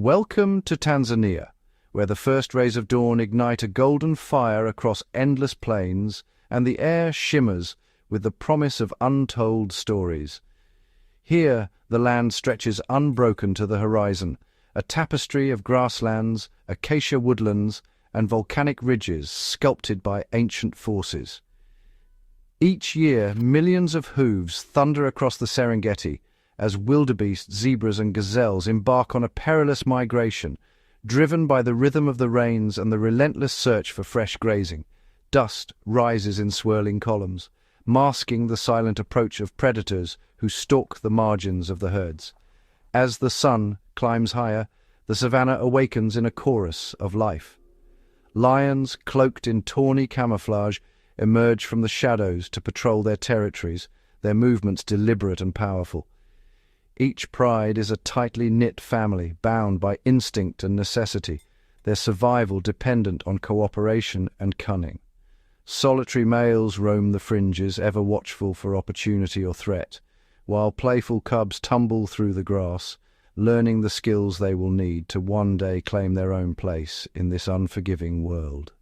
Welcome to Tanzania, where the first rays of dawn ignite a golden fire across endless plains, and the air shimmers with the promise of untold stories. Here, the land stretches unbroken to the horizon, a tapestry of grasslands, acacia woodlands, and volcanic ridges sculpted by ancient forces. Each year, millions of hooves thunder across the Serengeti as wildebeest, zebras, and gazelles embark on a perilous migration, driven by the rhythm of the rains and the relentless search for fresh grazing. Dust rises in swirling columns, masking the silent approach of predators who stalk the margins of the herds. As the sun climbs higher, the savannah awakens in a chorus of life. Lions, cloaked in tawny camouflage, emerge from the shadows to patrol their territories, their movements deliberate and powerful. Each pride is a tightly knit family, bound by instinct and necessity, their survival dependent on cooperation and cunning. Solitary males roam the fringes, ever watchful for opportunity or threat, while playful cubs tumble through the grass, learning the skills they will need to one day claim their own place in this unforgiving world.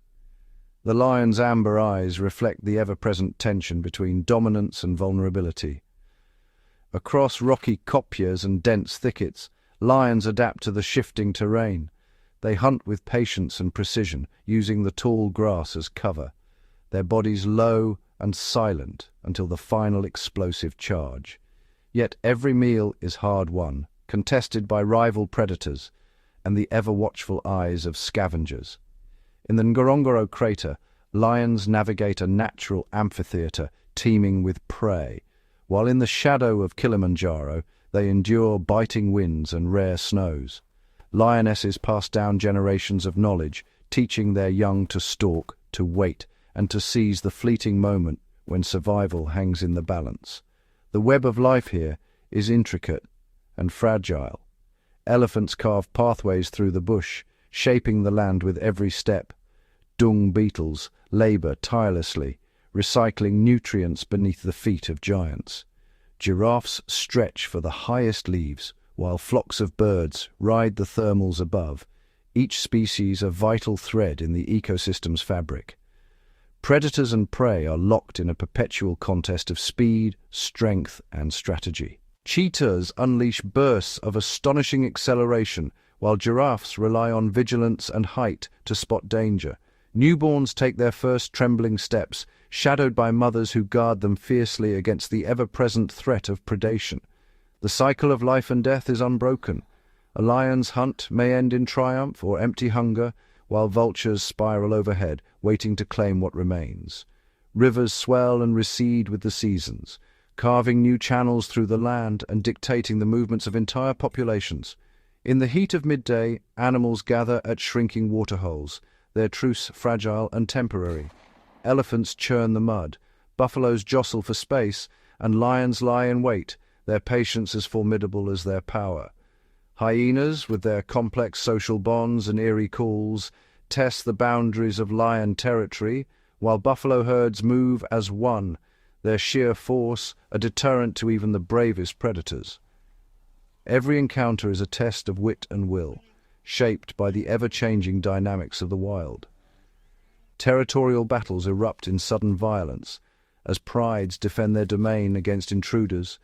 The lion's amber eyes reflect the ever-present tension between dominance and vulnerability. Across rocky kopjes and dense thickets, lions adapt to the shifting terrain. They hunt with patience and precision, using the tall grass as cover, their bodies low and silent until the final explosive charge. Yet every meal is hard-won, contested by rival predators and the ever-watchful eyes of scavengers. In the Ngorongoro crater, lions navigate a natural amphitheater teeming with prey, while in the shadow of Kilimanjaro they endure biting winds and rare snows. Lionesses pass down generations of knowledge, teaching their young to stalk, to wait, and to seize the fleeting moment when survival hangs in the balance. The web of life here is intricate and fragile. Elephants carve pathways through the bush, shaping the land with every step. Dung beetles labor tirelessly, recycling nutrients beneath the feet of giants. Giraffes stretch for the highest leaves, while flocks of birds ride the thermals above, each species a vital thread in the ecosystem's fabric. Predators and prey are locked in a perpetual contest of speed, strength, and strategy. Cheetahs unleash bursts of astonishing acceleration, while giraffes rely on vigilance and height to spot danger. Newborns take their first trembling steps, shadowed by mothers who guard them fiercely against the ever-present threat of predation. The cycle of life and death is unbroken. A lion's hunt may end in triumph or empty hunger, while vultures spiral overhead, waiting to claim what remains. Rivers swell and recede with the seasons, carving new channels through the land and dictating the movements of entire populations. In the heat of midday, animals gather at shrinking waterholes, their truce fragile and temporary. Elephants churn the mud, buffaloes jostle for space, and lions lie in wait, their patience as formidable as their power. Hyenas, with their complex social bonds and eerie calls, test the boundaries of lion territory, while buffalo herds move as one, their sheer force a deterrent to even the bravest predators. Every encounter is a test of wit and will, shaped by the ever-changing dynamics of the wild. Territorial battles erupt in sudden violence, as prides defend their domain against intruders,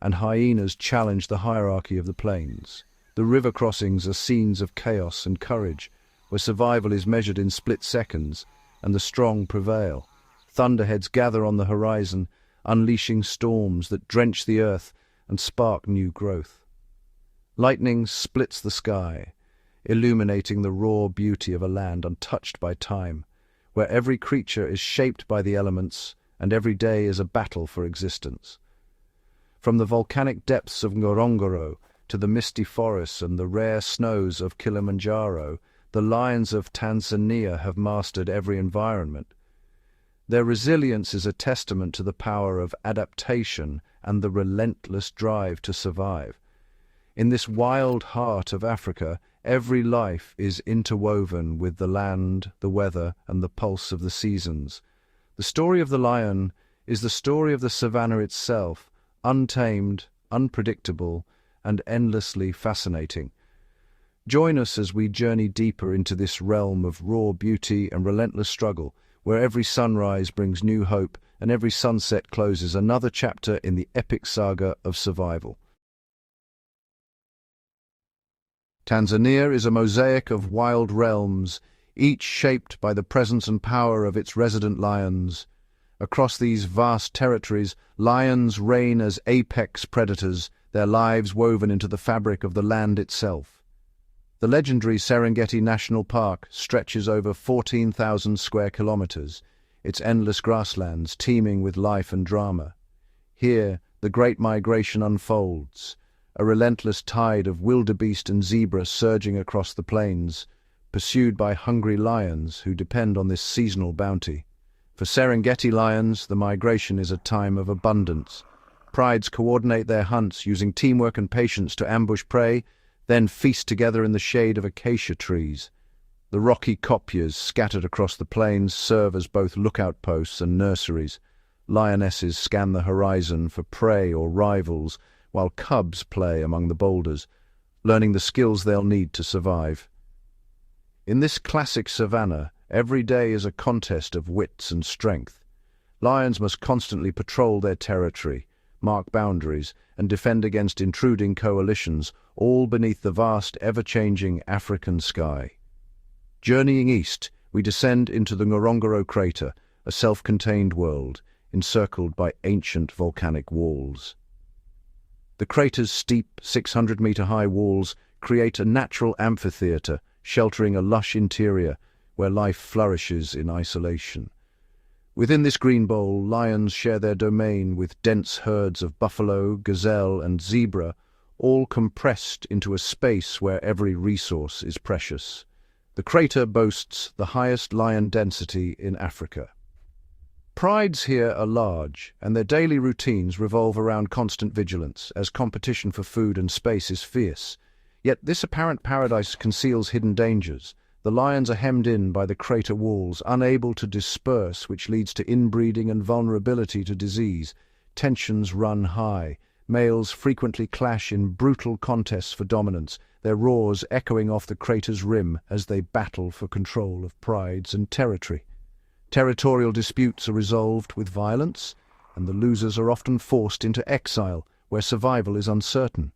and hyenas challenge the hierarchy of the plains. The river crossings are scenes of chaos and courage, where survival is measured in split seconds, and the strong prevail. Thunderheads gather on the horizon, unleashing storms that drench the earth and spark new growth. Lightning splits the sky, illuminating the raw beauty of a land untouched by time, where every creature is shaped by the elements and every day is a battle for existence. From the volcanic depths of Ngorongoro to the misty forests and the rare snows of Kilimanjaro, the lions of Tanzania have mastered every environment. Their resilience is a testament to the power of adaptation and the relentless drive to survive. In this wild heart of Africa, every life is interwoven with the land, the weather, and the pulse of the seasons. The story of the lion is the story of the savannah itself, untamed, unpredictable, and endlessly fascinating. Join us as we journey deeper into this realm of raw beauty and relentless struggle, where every sunrise brings new hope and every sunset closes another chapter in the epic saga of survival. Tanzania is a mosaic of wild realms, each shaped by the presence and power of its resident lions. Across these vast territories, lions reign as apex predators, their lives woven into the fabric of the land itself. The legendary Serengeti National Park stretches over 14,000 square kilometers, its endless grasslands teeming with life and drama. Here, the Great Migration unfolds, a relentless tide of wildebeest and zebra surging across the plains, pursued by hungry lions who depend on this seasonal bounty. For Serengeti lions, the migration is a time of abundance. Prides coordinate their hunts using teamwork and patience to ambush prey, then feast together in the shade of acacia trees. The rocky kopjes scattered across the plains serve as both lookout posts and nurseries. Lionesses scan the horizon for prey or rivals, while cubs play among the boulders, learning the skills they'll need to survive. In this classic savannah, every day is a contest of wits and strength. Lions must constantly patrol their territory, mark boundaries, and defend against intruding coalitions, all beneath the vast, ever-changing African sky. Journeying east, we descend into the Ngorongoro crater, a self-contained world, encircled by ancient volcanic walls. The crater's steep, 600-meter-high walls create a natural amphitheater, sheltering a lush interior where life flourishes in isolation. Within this green bowl, lions share their domain with dense herds of buffalo, gazelle, and zebra, all compressed into a space where every resource is precious. The crater boasts the highest lion density in Africa. Prides here are large, and their daily routines revolve around constant vigilance, as competition for food and space is fierce. Yet this apparent paradise conceals hidden dangers. The lions are hemmed in by the crater walls, unable to disperse, which leads to inbreeding and vulnerability to disease. Tensions run high. Males frequently clash in brutal contests for dominance, their roars echoing off the crater's rim as they battle for control of prides and territory. Territorial disputes are resolved with violence, and the losers are often forced into exile, where survival is uncertain.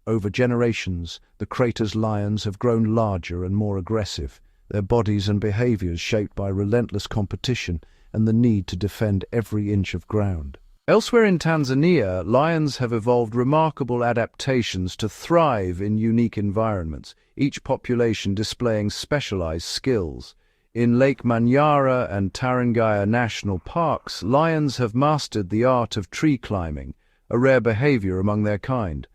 Over generations, the crater's lions have grown larger and more aggressive, their bodies and behaviors shaped by relentless competition and the need to defend every inch of ground. Elsewhere in Tanzania, lions have evolved remarkable adaptations to thrive in unique environments, each population displaying specialized skills. In Lake Manyara and Tarangire National Parks, lions have mastered the art of tree climbing, a rare behavior among their kind.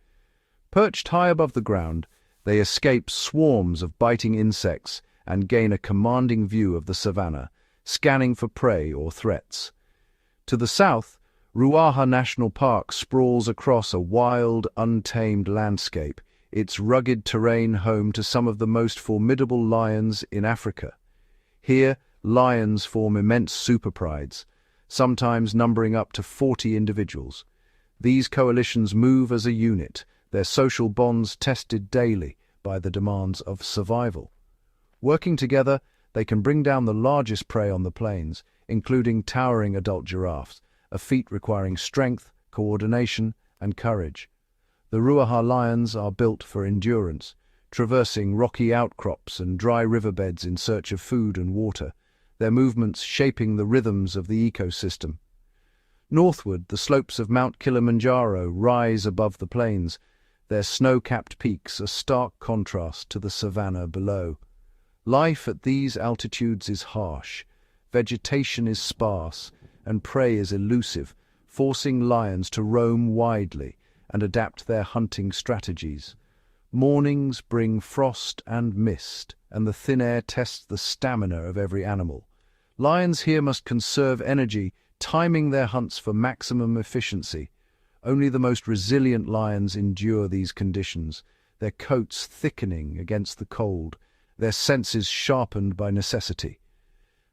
Perched high above the ground, they escape swarms of biting insects and gain a commanding view of the savannah, scanning for prey or threats. To the south, Ruaha National Park sprawls across a wild, untamed landscape, its rugged terrain home to some of the most formidable lions in Africa. Here, lions form immense superprides, sometimes numbering up to 40 individuals. These coalitions move as a unit, their social bonds tested daily by the demands of survival. Working together, they can bring down the largest prey on the plains, including towering adult giraffes, a feat requiring strength, coordination, and courage. The Ruaha lions are built for endurance, traversing rocky outcrops and dry riverbeds in search of food and water, their movements shaping the rhythms of the ecosystem. Northward, the slopes of Mount Kilimanjaro rise above the plains, their snow-capped peaks a stark contrast to the savannah below. Life at these altitudes is harsh, vegetation is sparse, and prey is elusive, forcing lions to roam widely and adapt their hunting strategies. Mornings bring frost and mist, and the thin air tests the stamina of every animal. Lions here must conserve energy, timing their hunts for maximum efficiency. Only the most resilient lions endure these conditions, their coats thickening against the cold, their senses sharpened by necessity.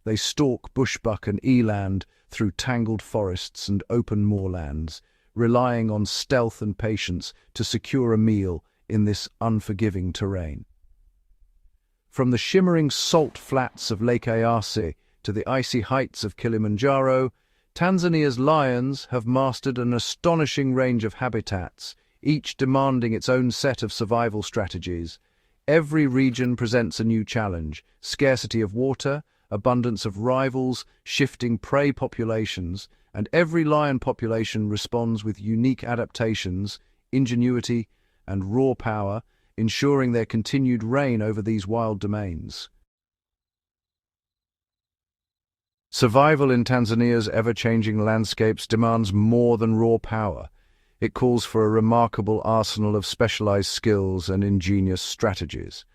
They stalk bushbuck and eland through tangled forests and open moorlands, relying on stealth and patience to secure a meal in this unforgiving terrain. From the shimmering salt flats of Lake Eyasi to the icy heights of Kilimanjaro, Tanzania's lions have mastered an astonishing range of habitats, each demanding its own set of survival strategies. Every region presents a new challenge: scarcity of water, abundance of rivals, shifting prey populations, and every lion population responds with unique adaptations, ingenuity, and raw power, ensuring their continued reign over these wild domains. Survival in Tanzania's ever-changing landscapes demands more than raw power. It calls for a remarkable arsenal of specialized skills and ingenious strategies.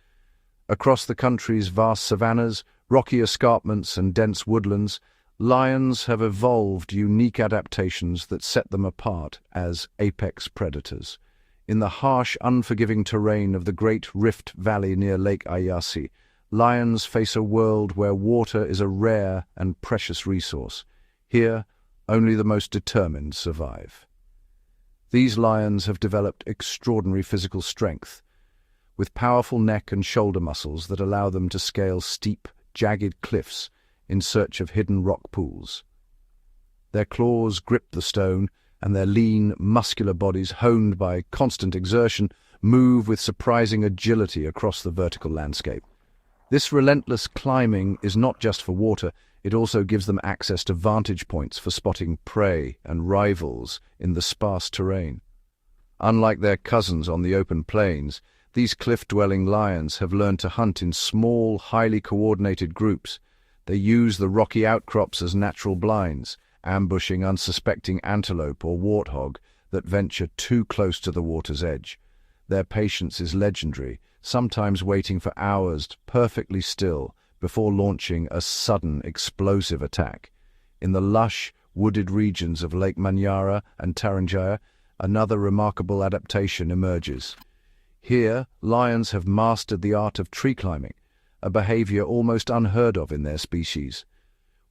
Across the country's vast savannas, rocky escarpments, and dense woodlands, lions have evolved unique adaptations that set them apart as apex predators. In the harsh, unforgiving terrain of the Great Rift Valley near Lake Eyasi, lions face a world where water is a rare and precious resource. Here, only the most determined survive. These lions have developed extraordinary physical strength, with powerful neck and shoulder muscles that allow them to scale steep, jagged cliffs in search of hidden rock pools. Their claws grip the stone, and their lean, muscular bodies, honed by constant exertion, move with surprising agility across the vertical landscape. This relentless climbing is not just for water, it also gives them access to vantage points for spotting prey and rivals in the sparse terrain. Unlike their cousins on the open plains, these cliff-dwelling lions have learned to hunt in small, highly coordinated groups. They use the rocky outcrops as natural blinds, ambushing unsuspecting antelope or warthog that venture too close to the water's edge. Their patience is legendary, sometimes waiting for hours perfectly still before launching a sudden, explosive attack. In the lush, wooded regions of Lake Manyara and Tarangire, another remarkable adaptation emerges. Here, lions have mastered the art of tree climbing, a behavior almost unheard of in their species.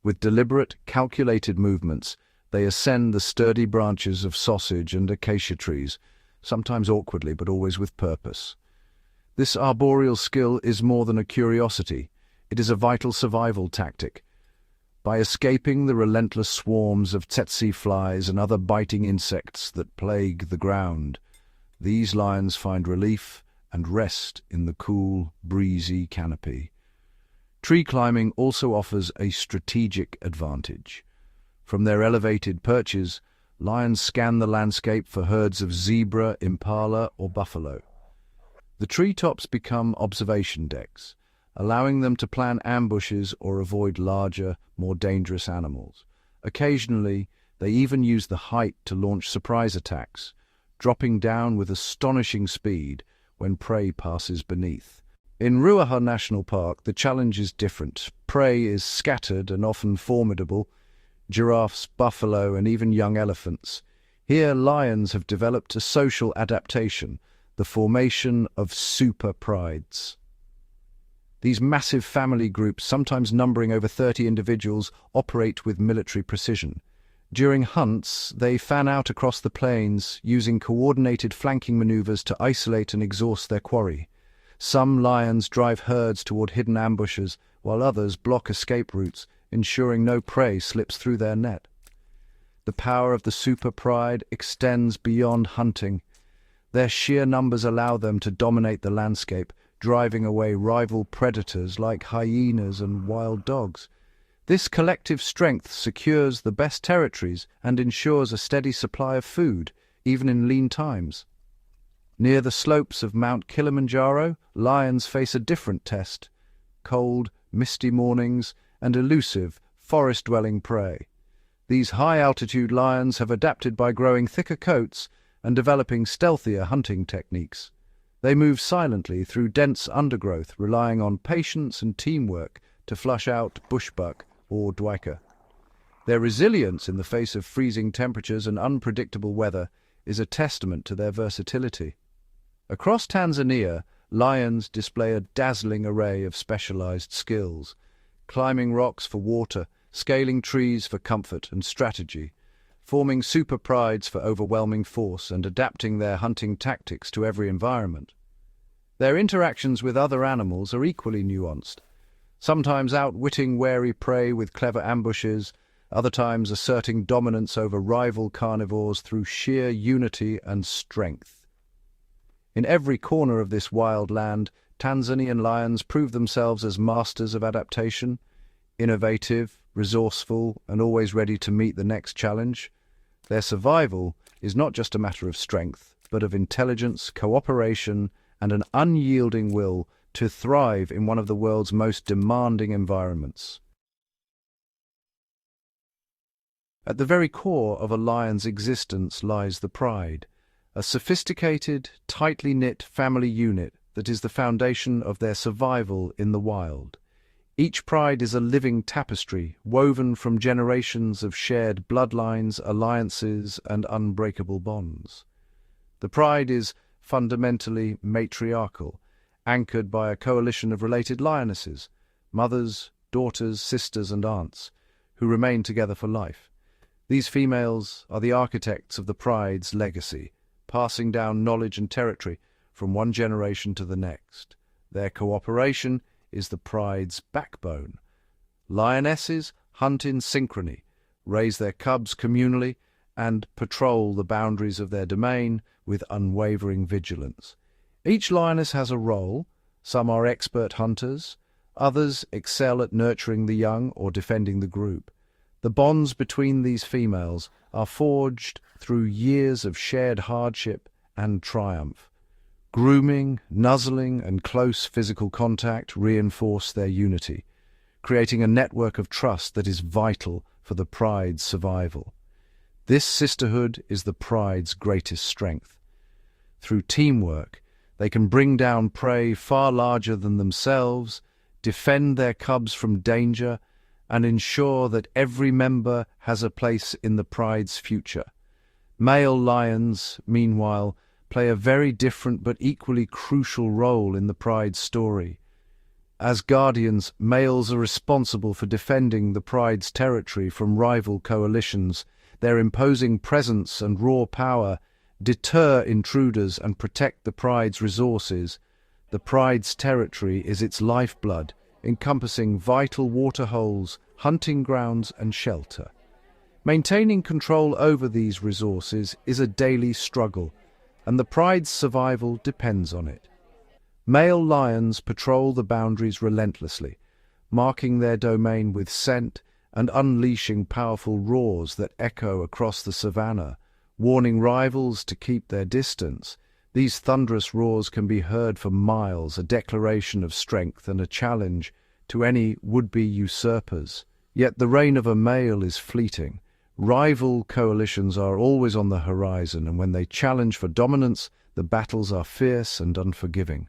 With deliberate, calculated movements, they ascend the sturdy branches of sausage and acacia trees, sometimes awkwardly but always with purpose. This arboreal skill is more than a curiosity. It is a vital survival tactic. By escaping the relentless swarms of tsetse flies and other biting insects that plague the ground, these lions find relief and rest in the cool, breezy canopy. Tree climbing also offers a strategic advantage. From their elevated perches, lions scan the landscape for herds of zebra, impala, or buffalo. The treetops become observation decks, allowing them to plan ambushes or avoid larger, more dangerous animals. Occasionally, they even use the height to launch surprise attacks, dropping down with astonishing speed when prey passes beneath. In Ruaha National Park, the challenge is different. Prey is scattered and often formidable: giraffes, buffalo, and even young elephants. Here, lions have developed a social adaptation, the formation of super prides. These massive family groups, sometimes numbering over 30 individuals, operate with military precision. During hunts, they fan out across the plains, using coordinated flanking maneuvers to isolate and exhaust their quarry. Some lions drive herds toward hidden ambushes, while others block escape routes, ensuring no prey slips through their net. The power of the super pride extends beyond hunting. Their sheer numbers allow them to dominate the landscape, driving away rival predators like hyenas and wild dogs. This collective strength secures the best territories and ensures a steady supply of food, even in lean times. Near the slopes of Mount Kilimanjaro, lions face a different test: cold, misty mornings and elusive, forest-dwelling prey. These high-altitude lions have adapted by growing thicker coats and developing stealthier hunting techniques. They move silently through dense undergrowth, relying on patience and teamwork to flush out bushbuck or duiker. Their resilience in the face of freezing temperatures and unpredictable weather is a testament to their versatility. Across Tanzania, lions display a dazzling array of specialized skills: climbing rocks for water, scaling trees for comfort and strategy, forming super prides for overwhelming force and adapting their hunting tactics to every environment. Their interactions with other animals are equally nuanced, sometimes outwitting wary prey with clever ambushes, other times asserting dominance over rival carnivores through sheer unity and strength. In every corner of this wild land, Tanzanian lions prove themselves as masters of adaptation, innovative, resourceful, and always ready to meet the next challenge. Their survival is not just a matter of strength, but of intelligence, cooperation, and an unyielding will to thrive in one of the world's most demanding environments. At the very core of a lion's existence lies the pride, a sophisticated, tightly knit family unit that is the foundation of their survival in the wild. Each pride is a living tapestry, woven from generations of shared bloodlines, alliances, and unbreakable bonds. The pride is fundamentally matriarchal, anchored by a coalition of related lionesses, mothers, daughters, sisters, and aunts, who remain together for life. These females are the architects of the pride's legacy, passing down knowledge and territory from one generation to the next. Their cooperation is the pride's backbone. Lionesses hunt in synchrony, raise their cubs communally, and patrol the boundaries of their domain with unwavering vigilance. Each lioness has a role. Some are expert hunters, others excel at nurturing the young or defending the group. The bonds between these females are forged through years of shared hardship and triumph. Grooming, nuzzling, and close physical contact reinforce their unity, creating a network of trust that is vital for the pride's survival. This sisterhood is the pride's greatest strength. Through teamwork, they can bring down prey far larger than themselves, defend their cubs from danger, and ensure that every member has a place in the pride's future. Male lions, meanwhile, play a very different but equally crucial role in the pride's story. As guardians, males are responsible for defending the pride's territory from rival coalitions. Their imposing presence and raw power deter intruders and protect the pride's resources. The pride's territory is its lifeblood, encompassing vital waterholes, hunting grounds, and shelter. Maintaining control over these resources is a daily struggle, and the pride's survival depends on it. Male lions patrol the boundaries relentlessly, marking their domain with scent and unleashing powerful roars that echo across the savannah, warning rivals to keep their distance. These thunderous roars can be heard for miles, a declaration of strength and a challenge to any would-be usurpers. Yet the reign of a male is fleeting. Rival coalitions are always on the horizon, and when they challenge for dominance, the battles are fierce and unforgiving.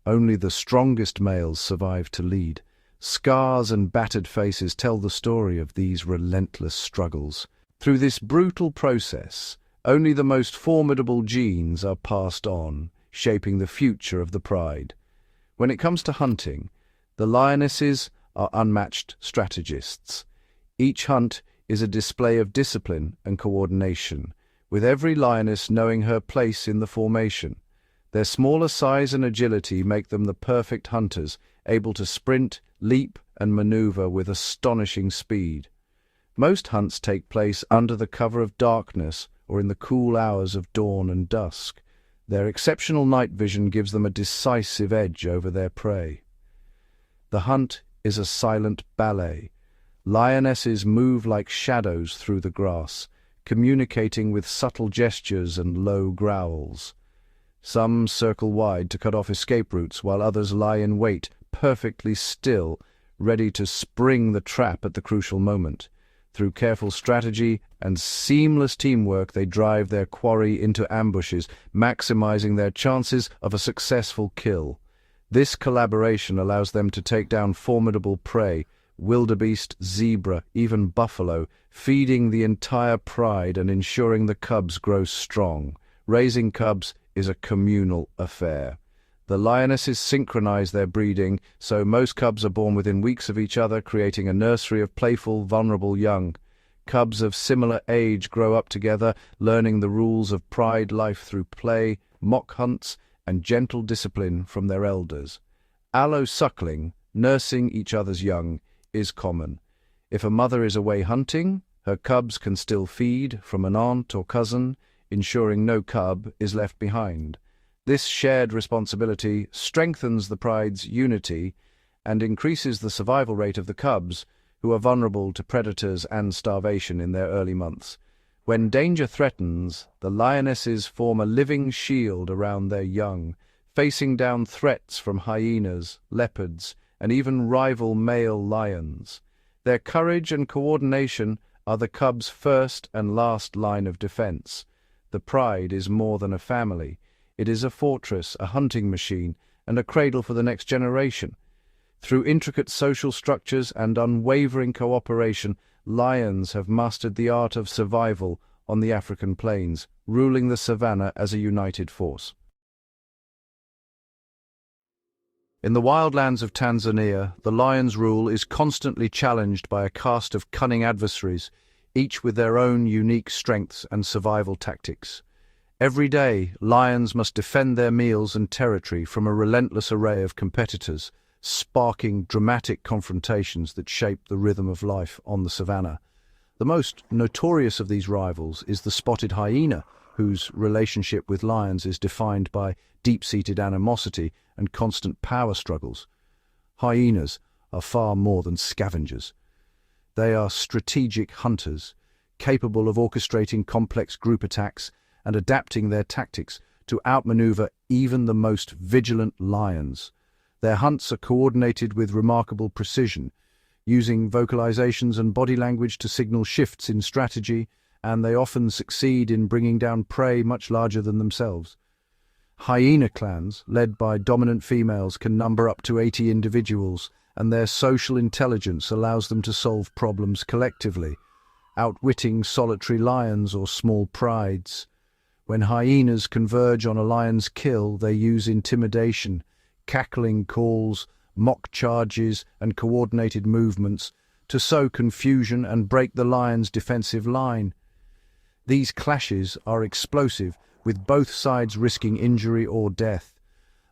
Only the strongest males survive to lead. Scars and battered faces tell the story of these relentless struggles. Through this brutal process, only the most formidable genes are passed on, shaping the future of the pride. When it comes to hunting, the lionesses are unmatched strategists. Each hunt is a display of discipline and coordination, with every lioness knowing her place in the formation. Their smaller size and agility make them the perfect hunters, able to sprint, leap, and maneuver with astonishing speed. Most hunts take place under the cover of darkness or in the cool hours of dawn and dusk. Their exceptional night vision gives them a decisive edge over their prey. The hunt is a silent ballet. Lionesses move like shadows through the grass, communicating with subtle gestures and low growls. Some circle wide to cut off escape routes, while others lie in wait, perfectly still, ready to spring the trap at the crucial moment. Through careful strategy and seamless teamwork, they drive their quarry into ambushes, maximizing their chances of a successful kill. This collaboration allows them to take down formidable prey, wildebeest, zebra, even buffalo, feeding the entire pride and ensuring the cubs grow strong. Raising cubs is a communal affair. The lionesses synchronize their breeding, so most cubs are born within weeks of each other, creating a nursery of playful, vulnerable young. Cubs of similar age grow up together, learning the rules of pride life through play, mock hunts, and gentle discipline from their elders. Allo-suckling, nursing each other's young, is common. If a mother is away hunting, her cubs can still feed from an aunt or cousin, ensuring no cub is left behind. This shared responsibility strengthens the pride's unity and increases the survival rate of the cubs, who are vulnerable to predators and starvation in their early months. When danger threatens, the lionesses form a living shield around their young, facing down threats from hyenas, leopards, and even rival male lions. Their courage and coordination are the cubs' first and last line of defense. The pride is more than a family. It is a fortress, a hunting machine, and a cradle for the next generation. Through intricate social structures and unwavering cooperation, lions have mastered the art of survival on the African plains, ruling the savannah as a united force. In the wildlands of Tanzania, the lion's rule is constantly challenged by a cast of cunning adversaries, each with their own unique strengths and survival tactics. Every day, lions must defend their meals and territory from a relentless array of competitors, sparking dramatic confrontations that shape the rhythm of life on the savannah. The most notorious of these rivals is the spotted hyena, whose relationship with lions is defined by deep-seated animosity and constant power struggles. Hyenas are far more than scavengers. They are strategic hunters, capable of orchestrating complex group attacks and adapting their tactics to outmaneuver even the most vigilant lions. Their hunts are coordinated with remarkable precision, using vocalizations and body language to signal shifts in strategy, and they often succeed in bringing down prey much larger than themselves. Hyena clans, led by dominant females, can number up to 80 individuals, and their social intelligence allows them to solve problems collectively, outwitting solitary lions or small prides. When hyenas converge on a lion's kill, they use intimidation, cackling calls, mock charges, and coordinated movements to sow confusion and break the lion's defensive line. These clashes are explosive, with both sides risking injury or death.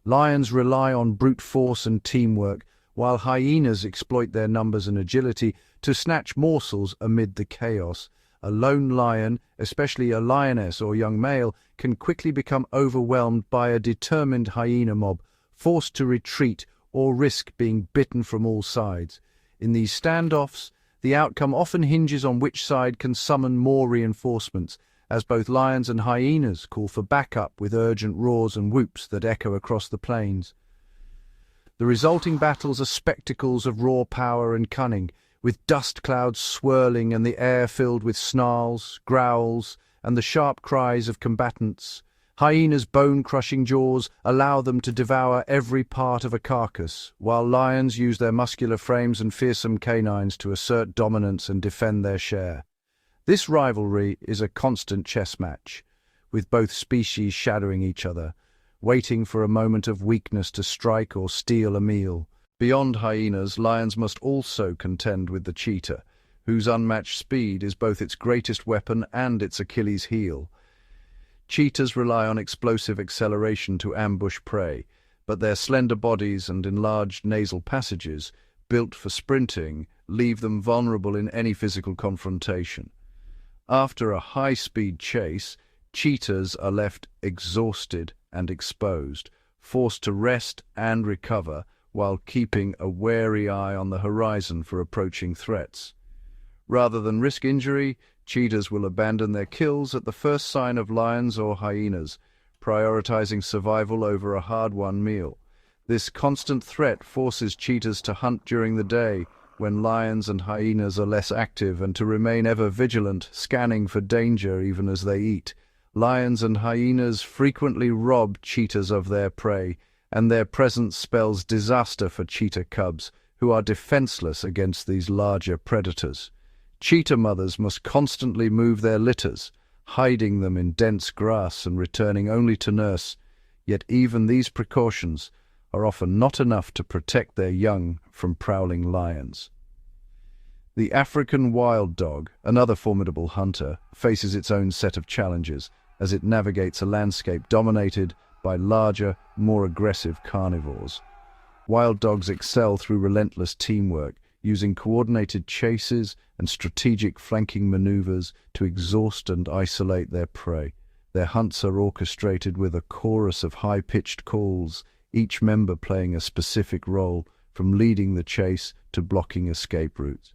Lions rely on brute force and teamwork, while hyenas exploit their numbers and agility to snatch morsels amid the chaos. A lone lion, especially a lioness or young male, can quickly become overwhelmed by a determined hyena mob, forced to retreat or risk being bitten from all sides. In these standoffs, the outcome often hinges on which side can summon more reinforcements, as both lions and hyenas call for backup with urgent roars and whoops that echo across the plains. The resulting battles are spectacles of raw power and cunning, with dust clouds swirling and the air filled with snarls, growls, and the sharp cries of combatants. Hyenas' bone-crushing jaws allow them to devour every part of a carcass, while lions use their muscular frames and fearsome canines to assert dominance and defend their share. This rivalry is a constant chess match, with both species shadowing each other, waiting for a moment of weakness to strike or steal a meal. Beyond hyenas, lions must also contend with the cheetah, whose unmatched speed is both its greatest weapon and its Achilles heel. Cheetahs rely on explosive acceleration to ambush prey, but their slender bodies and enlarged nasal passages, built for sprinting, leave them vulnerable in any physical confrontation. After a high-speed chase, cheetahs are left exhausted and exposed, forced to rest and recover while keeping a wary eye on the horizon for approaching threats. Rather than risk injury, cheetahs will abandon their kills at the first sign of lions or hyenas, prioritizing survival over a hard-won meal. This constant threat forces cheetahs to hunt during the day, when lions and hyenas are less active, and to remain ever vigilant, scanning for danger even as they eat. Lions and hyenas frequently rob cheetahs of their prey, and their presence spells disaster for cheetah cubs, who are defenseless against these larger predators. Cheetah mothers must constantly move their litters, hiding them in dense grass and returning only to nurse, yet even these precautions are often not enough to protect their young from prowling lions. The African wild dog, another formidable hunter, faces its own set of challenges as it navigates a landscape dominated by larger, more aggressive carnivores. Wild dogs excel through relentless teamwork, using coordinated chases and strategic flanking maneuvers to exhaust and isolate their prey. Their hunts are orchestrated with a chorus of high-pitched calls, each member playing a specific role, from leading the chase to blocking escape routes.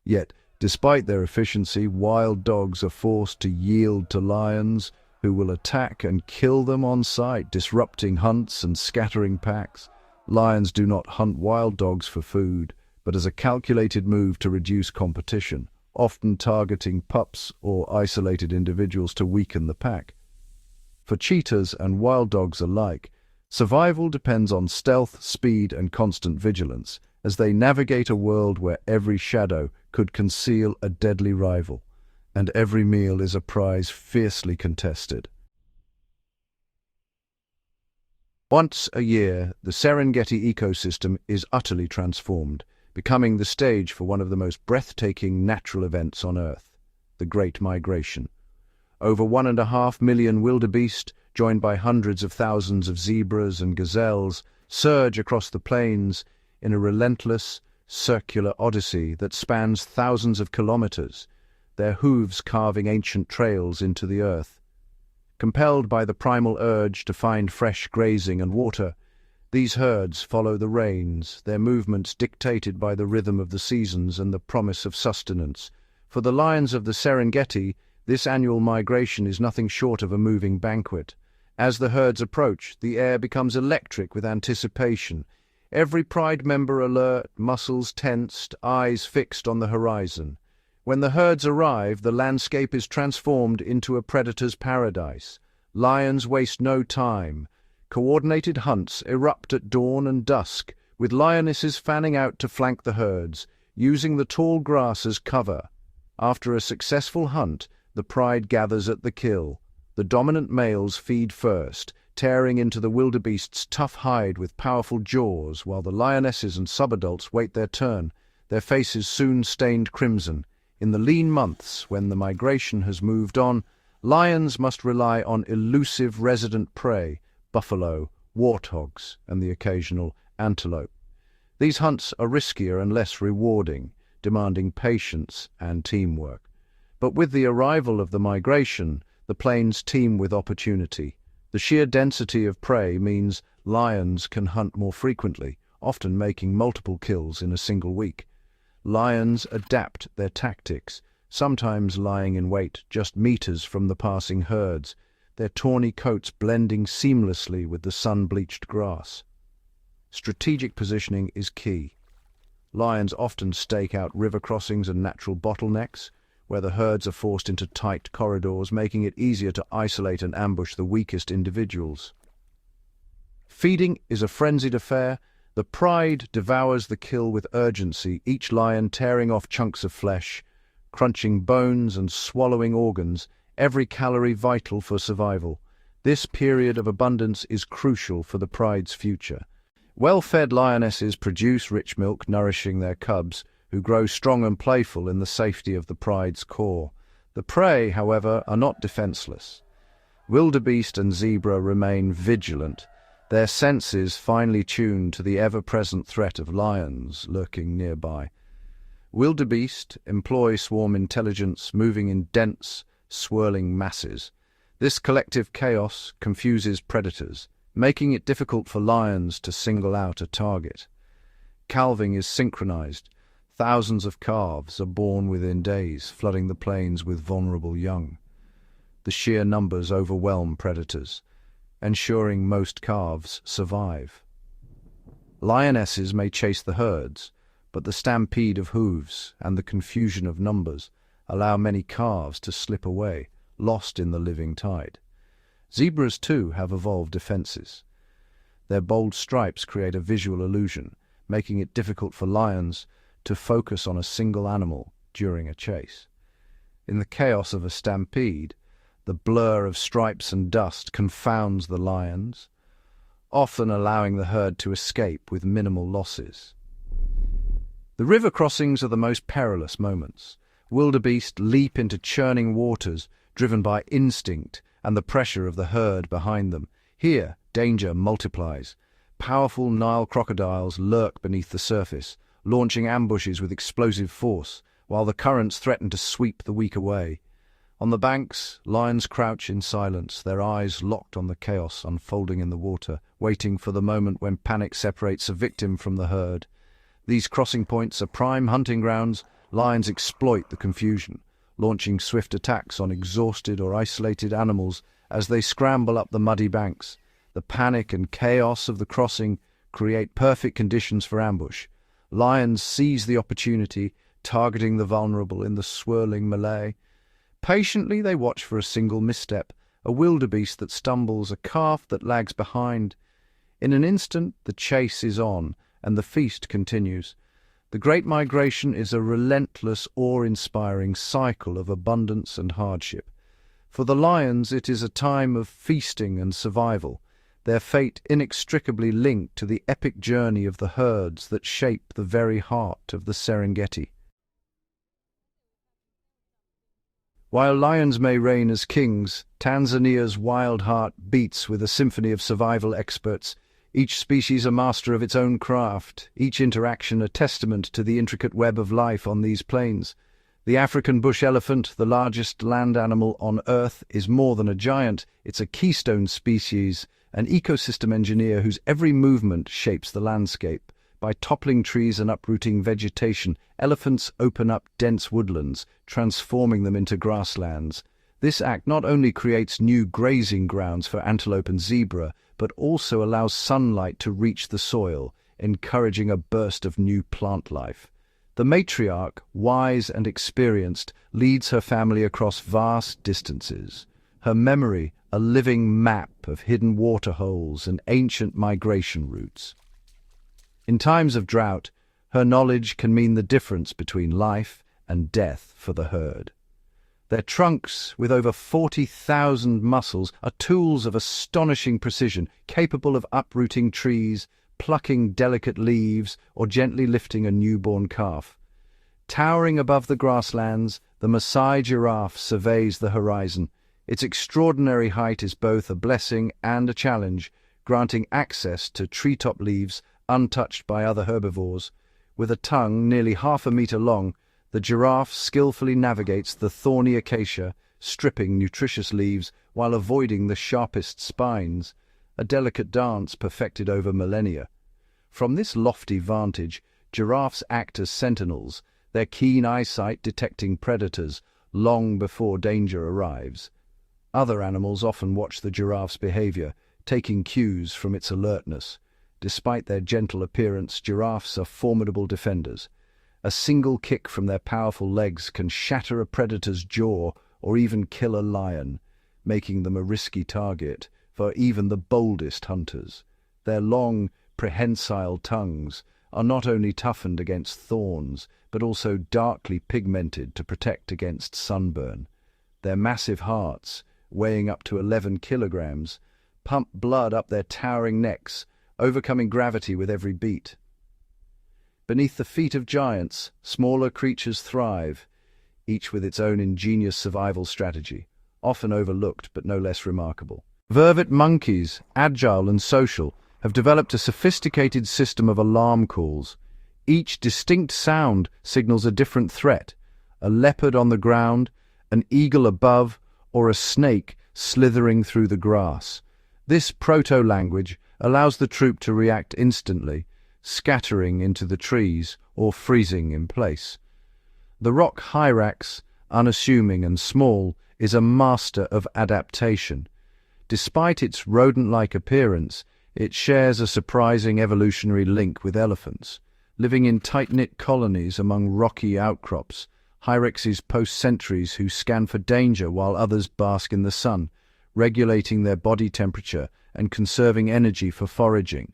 Yet, despite their efficiency, wild dogs are forced to yield to lions, who will attack and kill them on sight, disrupting hunts and scattering packs. Lions do not hunt wild dogs for food, but as a calculated move to reduce competition, often targeting pups or isolated individuals to weaken the pack. For cheetahs and wild dogs alike, survival depends on stealth, speed, and constant vigilance, as they navigate a world where every shadow could conceal a deadly rival, and every meal is a prize fiercely contested. Once a year, the Serengeti ecosystem is utterly transformed, becoming the stage for one of the most breathtaking natural events on Earth, the Great Migration. Over 1.5 million wildebeest, joined by hundreds of thousands of zebras and gazelles, surge across the plains in a relentless, circular odyssey that spans thousands of kilometers, their hooves carving ancient trails into the earth. Compelled by the primal urge to find fresh grazing and water, these herds follow the rains, their movements dictated by the rhythm of the seasons and the promise of sustenance. For the lions of the Serengeti, this annual migration is nothing short of a moving banquet. As the herds approach, the air becomes electric with anticipation. Every pride member alert, muscles tensed, eyes fixed on the horizon. When the herds arrive, the landscape is transformed into a predator's paradise. Lions waste no time. Coordinated hunts erupt at dawn and dusk, with lionesses fanning out to flank the herds, using the tall grass as cover. After a successful hunt, the pride gathers at the kill. The dominant males feed first, tearing into the wildebeest's tough hide with powerful jaws, while the lionesses and subadults wait their turn, their faces soon stained crimson. In the lean months, when the migration has moved on, lions must rely on elusive resident prey, buffalo, warthogs, and the occasional antelope. These hunts are riskier and less rewarding, demanding patience and teamwork. But with the arrival of the migration, the plains teem with opportunity. The sheer density of prey means lions can hunt more frequently, often making multiple kills in a single week. Lions adapt their tactics, sometimes lying in wait just meters from the passing herds, their tawny coats blending seamlessly with the sun-bleached grass. Strategic positioning is key. Lions often stake out river crossings and natural bottlenecks, where the herds are forced into tight corridors, making it easier to isolate and ambush the weakest individuals. Feeding is a frenzied affair. The pride devours the kill with urgency, each lion tearing off chunks of flesh, crunching bones and swallowing organs, every calorie vital for survival. This period of abundance is crucial for the pride's future. Well-fed lionesses produce rich milk, nourishing their cubs, who grow strong and playful in the safety of the pride's core. The prey, however, are not defenseless. Wildebeest and zebra remain vigilant, their senses finely tuned to the ever-present threat of lions lurking nearby. Wildebeest employ swarm intelligence, moving in dense, swirling masses. This collective chaos confuses predators, making it difficult for lions to single out a target. Calving is synchronized. Thousands of calves are born within days, flooding the plains with vulnerable young. The sheer numbers overwhelm predators, ensuring most calves survive. Lionesses may chase the herds, but the stampede of hooves and the confusion of numbers allow many calves to slip away, lost in the living tide. Zebras, too, have evolved defenses. Their bold stripes create a visual illusion, making it difficult for lions to focus on a single animal during a chase. In the chaos of a stampede, the blur of stripes and dust confounds the lions, often allowing the herd to escape with minimal losses. The river crossings are the most perilous moments. Wildebeest leap into churning waters, driven by instinct and the pressure of the herd behind them. Here, danger multiplies. Powerful Nile crocodiles lurk beneath the surface, launching ambushes with explosive force, while the currents threaten to sweep the weak away. On the banks, lions crouch in silence, their eyes locked on the chaos unfolding in the water, waiting for the moment when panic separates a victim from the herd. These crossing points are prime hunting grounds. Lions exploit the confusion, launching swift attacks on exhausted or isolated animals as they scramble up the muddy banks. The panic and chaos of the crossing create perfect conditions for ambush. Lions seize the opportunity, targeting the vulnerable in the swirling melee. Patiently they watch for a single misstep, a wildebeest that stumbles, a calf that lags behind. In an instant, the chase is on, and the feast continues. The Great Migration is a relentless, awe-inspiring cycle of abundance and hardship. For the lions, it is a time of feasting and survival, their fate inextricably linked to the epic journey of the herds that shape the very heart of the Serengeti. While lions may reign as kings, Tanzania's wild heart beats with a symphony of survival experts, each species a master of its own craft, each interaction a testament to the intricate web of life on these plains. The African bush elephant, the largest land animal on Earth, is more than a giant, it's a keystone species, an ecosystem engineer whose every movement shapes the landscape. By toppling trees and uprooting vegetation, elephants open up dense woodlands, transforming them into grasslands. This act not only creates new grazing grounds for antelope and zebra, but also allows sunlight to reach the soil, encouraging a burst of new plant life. The matriarch, wise and experienced, leads her family across vast distances. Her memory, a living map of hidden waterholes and ancient migration routes. In times of drought, her knowledge can mean the difference between life and death for the herd. Their trunks, with over 40,000 muscles, are tools of astonishing precision, capable of uprooting trees, plucking delicate leaves, or gently lifting a newborn calf. Towering above the grasslands, the Maasai giraffe surveys the horizon. Its extraordinary height is both a blessing and a challenge, granting access to treetop leaves untouched by other herbivores. With a tongue nearly half a meter long, the giraffe skillfully navigates the thorny acacia, stripping nutritious leaves while avoiding the sharpest spines, a delicate dance perfected over millennia. From this lofty vantage, giraffes act as sentinels, their keen eyesight detecting predators long before danger arrives. Other animals often watch the giraffe's behavior, taking cues from its alertness. Despite their gentle appearance, giraffes are formidable defenders. A single kick from their powerful legs can shatter a predator's jaw or even kill a lion, making them a risky target for even the boldest hunters. Their long, prehensile tongues are not only toughened against thorns, but also darkly pigmented to protect against sunburn. Their massive hearts, weighing up to 11 kilograms, pump blood up their towering necks, overcoming gravity with every beat. Beneath the feet of giants, smaller creatures thrive, each with its own ingenious survival strategy, often overlooked but no less remarkable. Vervet monkeys, agile and social, have developed a sophisticated system of alarm calls. Each distinct sound signals a different threat: a leopard on the ground, an eagle above, or a snake slithering through the grass. This proto-language allows the troop to react instantly, scattering into the trees or freezing in place. The rock hyrax, unassuming and small, is a master of adaptation. Despite its rodent-like appearance, it shares a surprising evolutionary link with elephants. Living in tight-knit colonies among rocky outcrops, hyraxes post sentries who scan for danger while others bask in the sun, regulating their body temperature and conserving energy for foraging.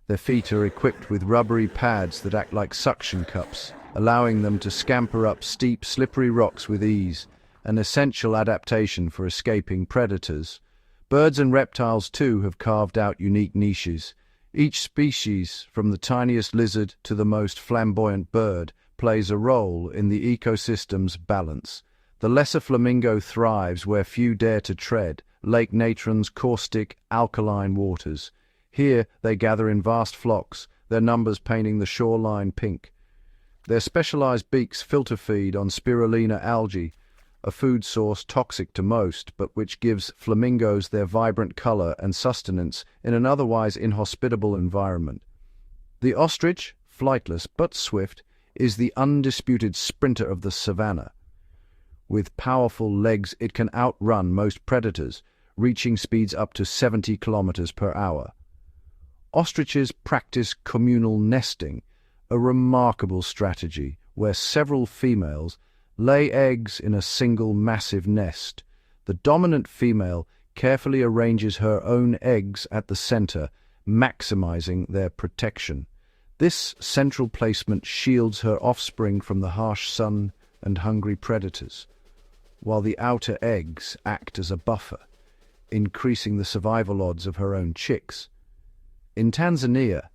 Their feet are equipped with rubbery pads that act like suction cups, allowing them to scamper up steep, slippery rocks with ease, an essential adaptation for escaping predators. Birds and reptiles, too, have carved out unique niches. Each species, from the tiniest lizard to the most flamboyant bird, plays a role in the ecosystem's balance. The lesser flamingo thrives where few dare to tread, Lake Natron's caustic, alkaline waters. Here they gather in vast flocks, their numbers painting the shoreline pink. Their specialized beaks filter feed on spirulina algae, a food source toxic to most, but which gives flamingos their vibrant color and sustenance in an otherwise inhospitable environment. The ostrich, flightless but swift, is the undisputed sprinter of the savannah. With powerful legs, it can outrun most predators, reaching speeds up to 70 kilometers per hour. Ostriches practice communal nesting, a remarkable strategy where several females lay eggs in a single massive nest. The dominant female carefully arranges her own eggs at the center, maximizing their protection. This central placement shields her offspring from the harsh sun and hungry predators, while the outer eggs act as a buffer, increasing the survival odds of her own chicks. In Tanzania,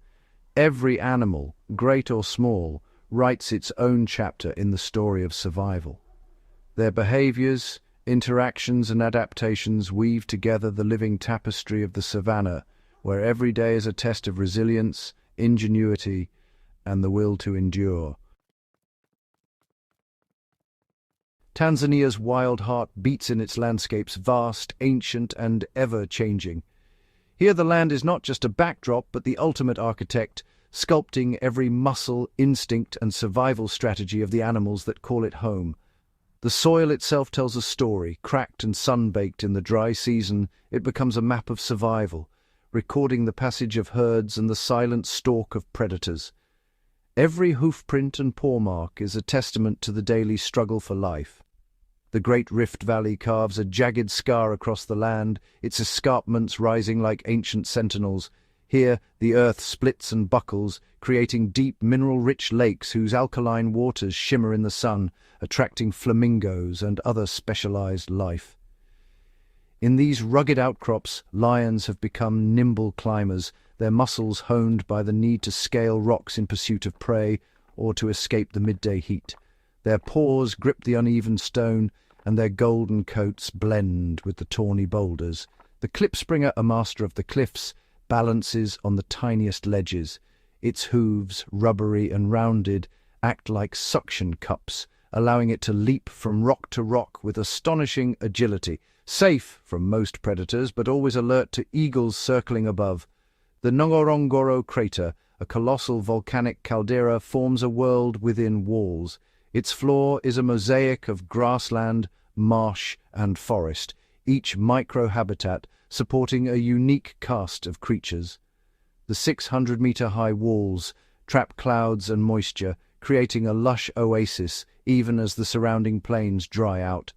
every animal, great or small, writes its own chapter in the story of survival. Their behaviors, interactions and adaptations weave together the living tapestry of the savannah, where every day is a test of resilience, ingenuity, and the will to endure. Tanzania's wild heart beats in its landscapes, vast, ancient, and ever-changing. Here the land is not just a backdrop, but the ultimate architect, sculpting every muscle, instinct, and survival strategy of the animals that call it home. The soil itself tells a story. Cracked and sun-baked in the dry season, it becomes a map of survival, recording the passage of herds and the silent stalk of predators. Every hoofprint and paw mark is a testament to the daily struggle for life. The great Rift Valley carves a jagged scar across the land, its escarpments rising like ancient sentinels. Here, the earth splits and buckles, creating deep, mineral-rich lakes whose alkaline waters shimmer in the sun, attracting flamingos and other specialized life. In these rugged outcrops, lions have become nimble climbers, their muscles honed by the need to scale rocks in pursuit of prey or to escape the midday heat. Their paws grip the uneven stone, and their golden coats blend with the tawny boulders. The klipspringer, a master of the cliffs, balances on the tiniest ledges. Its hooves, rubbery and rounded, act like suction cups, allowing it to leap from rock to rock with astonishing agility, safe from most predators but always alert to eagles circling above. The Ngorongoro crater, a colossal volcanic caldera, forms a world within walls. Its floor is a mosaic of grassland, marsh, and forest, each microhabitat supporting a unique cast of creatures. The 600-meter-high walls trap clouds and moisture, creating a lush oasis even as the surrounding plains dry out.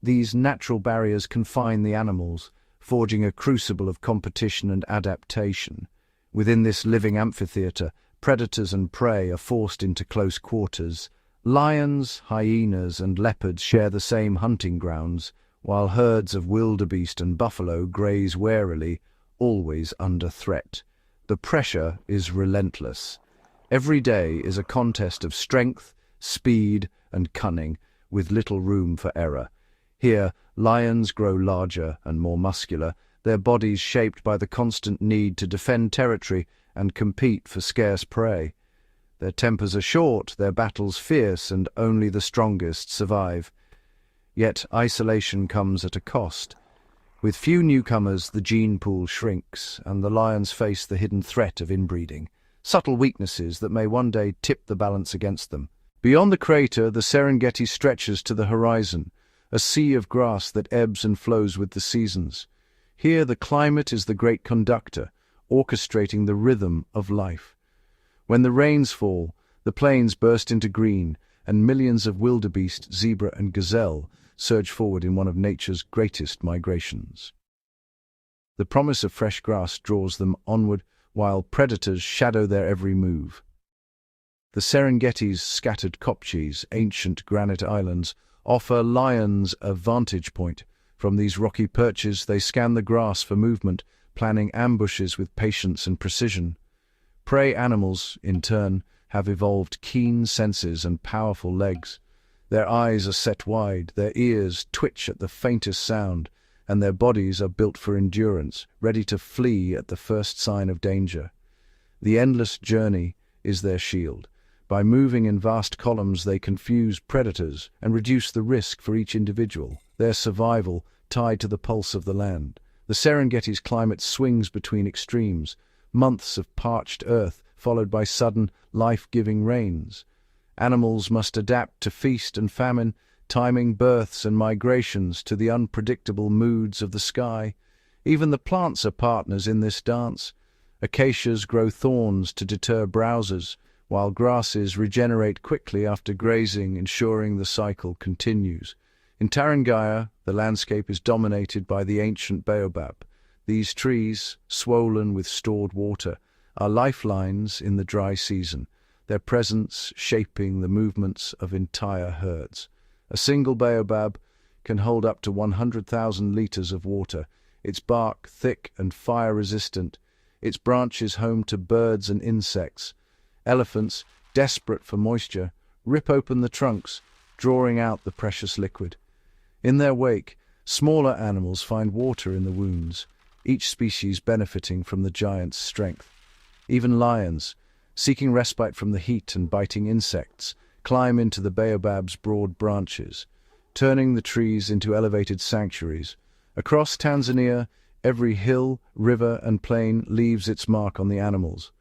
These natural barriers confine the animals, forging a crucible of competition and adaptation. Within this living amphitheater, predators and prey are forced into close quarters. Lions, hyenas, and leopards share the same hunting grounds, while herds of wildebeest and buffalo graze warily, always under threat. The pressure is relentless. Every day is a contest of strength, speed, and cunning, with little room for error. Here, lions grow larger and more muscular, their bodies shaped by the constant need to defend territory and compete for scarce prey. Their tempers are short, their battles fierce, and only the strongest survive. Yet isolation comes at a cost. With few newcomers, the gene pool shrinks, and the lions face the hidden threat of inbreeding, subtle weaknesses that may one day tip the balance against them. Beyond the crater, the Serengeti stretches to the horizon, a sea of grass that ebbs and flows with the seasons. Here the climate is the great conductor, orchestrating the rhythm of life. When the rains fall, the plains burst into green, and millions of wildebeest, zebra, and gazelle surge forward in one of nature's greatest migrations. The promise of fresh grass draws them onward, while predators shadow their every move. The Serengeti's scattered kopjes, ancient granite islands, offer lions a vantage point. From these rocky perches, they scan the grass for movement, planning ambushes with patience and precision. Prey animals, in turn, have evolved keen senses and powerful legs. Their eyes are set wide, their ears twitch at the faintest sound, and their bodies are built for endurance, ready to flee at the first sign of danger. The endless journey is their shield. By moving in vast columns, they confuse predators and reduce the risk for each individual, their survival tied to the pulse of the land. The Serengeti's climate swings between extremes, months of parched earth followed by sudden, life-giving rains. Animals must adapt to feast and famine, timing births and migrations to the unpredictable moods of the sky. Even the plants are partners in this dance. Acacias grow thorns to deter browsers, while grasses regenerate quickly after grazing, ensuring the cycle continues. In Tarangaya, the landscape is dominated by the ancient baobab. These trees, swollen with stored water, are lifelines in the dry season, their presence shaping the movements of entire herds. A single baobab can hold up to 100,000 liters of water, its bark thick and fire-resistant, its branches home to birds and insects. Elephants, desperate for moisture, rip open the trunks, drawing out the precious liquid. In their wake, smaller animals find water in the wounds, each species benefiting from the giant's strength. Even lions, seeking respite from the heat and biting insects, climb into the baobab's broad branches, turning the trees into elevated sanctuaries. Across Tanzania, every hill, river, and plain leaves its mark on the animals.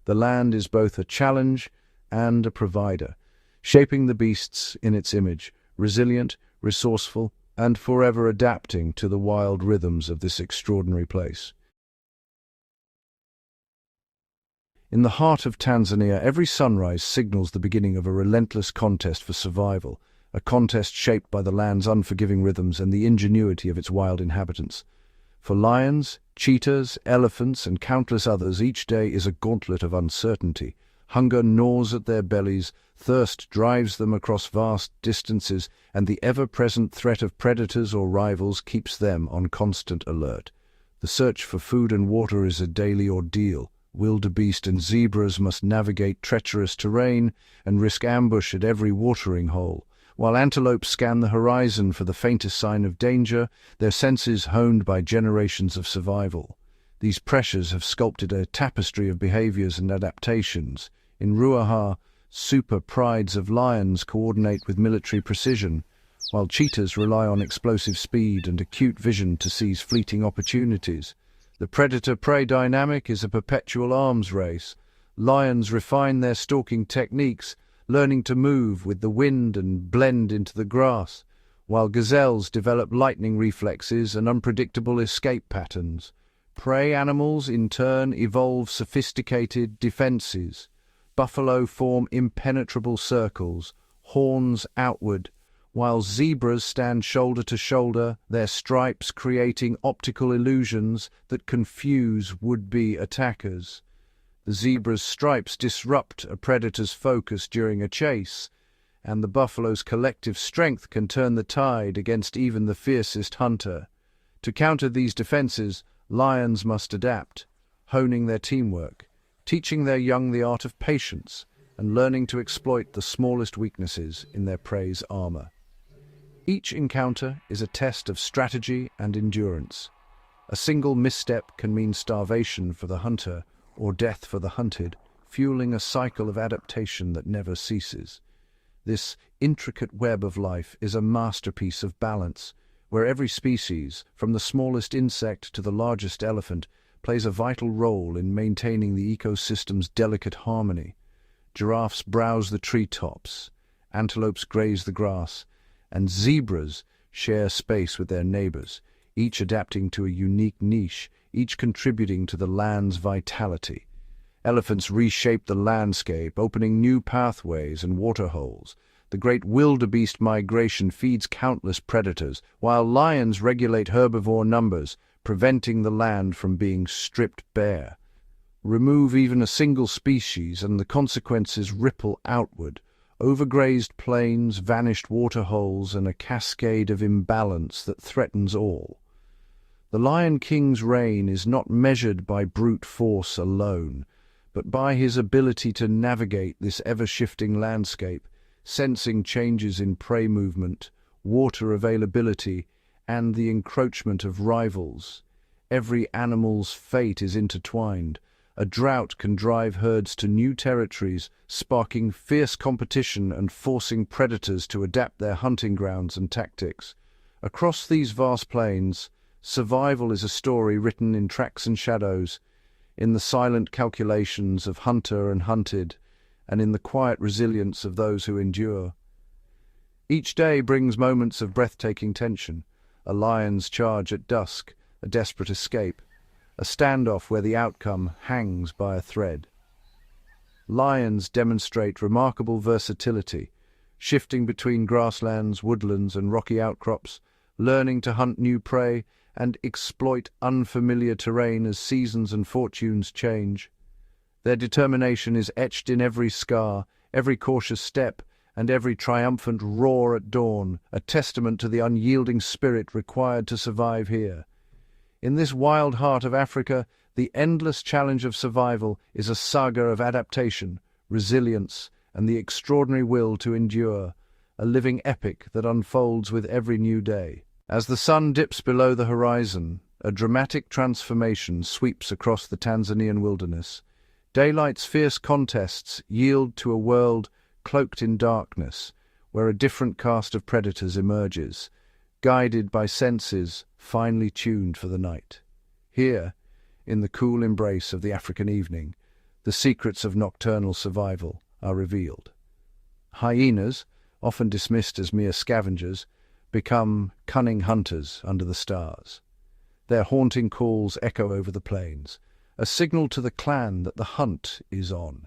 The land is both a challenge and a provider, shaping the beasts in its image, resilient, resourceful, and forever adapting to the wild rhythms of this extraordinary place. In the heart of Tanzania, every sunrise signals the beginning of a relentless contest for survival, a contest shaped by the land's unforgiving rhythms and the ingenuity of its wild inhabitants. For lions, cheetahs, elephants, and countless others, each day is a gauntlet of uncertainty. Hunger gnaws at their bellies, thirst drives them across vast distances, and the ever-present threat of predators or rivals keeps them on constant alert. The search for food and water is a daily ordeal. Wildebeest and zebras must navigate treacherous terrain and risk ambush at every watering hole, while antelopes scan the horizon for the faintest sign of danger, their senses honed by generations of survival. These pressures have sculpted a tapestry of behaviors and adaptations. In Ruaha, super prides of lions coordinate with military precision, while cheetahs rely on explosive speed and acute vision to seize fleeting opportunities. The predator-prey dynamic is a perpetual arms race. Lions refine their stalking techniques, learning to move with the wind and blend into the grass, while gazelles develop lightning reflexes and unpredictable escape patterns. Prey animals, in turn, evolve sophisticated defenses. Buffalo form impenetrable circles, horns outward, while zebras stand shoulder to shoulder, their stripes creating optical illusions that confuse would-be attackers. The zebra's stripes disrupt a predator's focus during a chase, and the buffalo's collective strength can turn the tide against even the fiercest hunter. To counter these defenses, lions must adapt, honing their teamwork, teaching their young the art of patience, and learning to exploit the smallest weaknesses in their prey's armor. Each encounter is a test of strategy and endurance. A single misstep can mean starvation for the hunter or death for the hunted, fueling a cycle of adaptation that never ceases. This intricate web of life is a masterpiece of balance, where every species, from the smallest insect to the largest elephant, plays a vital role in maintaining the ecosystem's delicate harmony. Giraffes browse the treetops, antelopes graze the grass, and zebras share space with their neighbors, each adapting to a unique niche, each contributing to the land's vitality. Elephants reshape the landscape, opening new pathways and waterholes. The great wildebeest migration feeds countless predators, while lions regulate herbivore numbers, preventing the land from being stripped bare. Remove even a single species and the consequences ripple outward. Overgrazed plains, vanished waterholes, and a cascade of imbalance that threatens all. The Lion King's reign is not measured by brute force alone, but by his ability to navigate this ever-shifting landscape, sensing changes in prey movement, water availability, and the encroachment of rivals. Every animal's fate is intertwined. A drought can drive herds to new territories, sparking fierce competition and forcing predators to adapt their hunting grounds and tactics. Across these vast plains, survival is a story written in tracks and shadows, in the silent calculations of hunter and hunted, and in the quiet resilience of those who endure. Each day brings moments of breathtaking tension: a lion's charge at dusk, a desperate escape, a standoff where the outcome hangs by a thread. Lions demonstrate remarkable versatility, shifting between grasslands, woodlands, and rocky outcrops, learning to hunt new prey and exploit unfamiliar terrain as seasons and fortunes change. Their determination is etched in every scar, every cautious step, and every triumphant roar at dawn, a testament to the unyielding spirit required to survive here. In this wild heart of Africa, the endless challenge of survival is a saga of adaptation, resilience, and the extraordinary will to endure, a living epic that unfolds with every new day. As the sun dips below the horizon, a dramatic transformation sweeps across the Tanzanian wilderness. Daylight's fierce contests yield to a world cloaked in darkness, where a different cast of predators emerges, guided by senses finely tuned for the night. Here, in the cool embrace of the African evening, the secrets of nocturnal survival are revealed. Hyenas, often dismissed as mere scavengers, become cunning hunters under the stars. Their haunting calls echo over the plains, a signal to the clan that the hunt is on.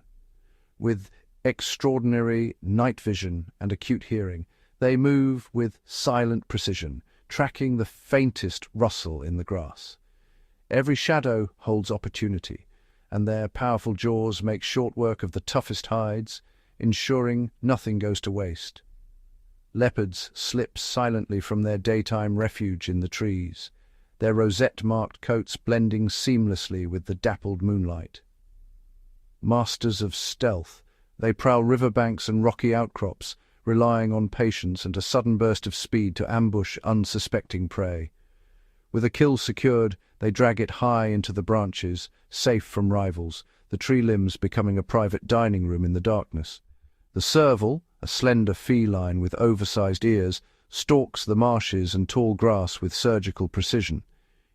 With extraordinary night vision and acute hearing, they move with silent precision, tracking the faintest rustle in the grass. Every shadow holds opportunity, and their powerful jaws make short work of the toughest hides, ensuring nothing goes to waste. Leopards slip silently from their daytime refuge in the trees, their rosette-marked coats blending seamlessly with the dappled moonlight. Masters of stealth, they prowl riverbanks and rocky outcrops, relying on patience and a sudden burst of speed to ambush unsuspecting prey. With a kill secured, they drag it high into the branches, safe from rivals, the tree limbs becoming a private dining room in the darkness. The serval, a slender feline with oversized ears, stalks the marshes and tall grass with surgical precision.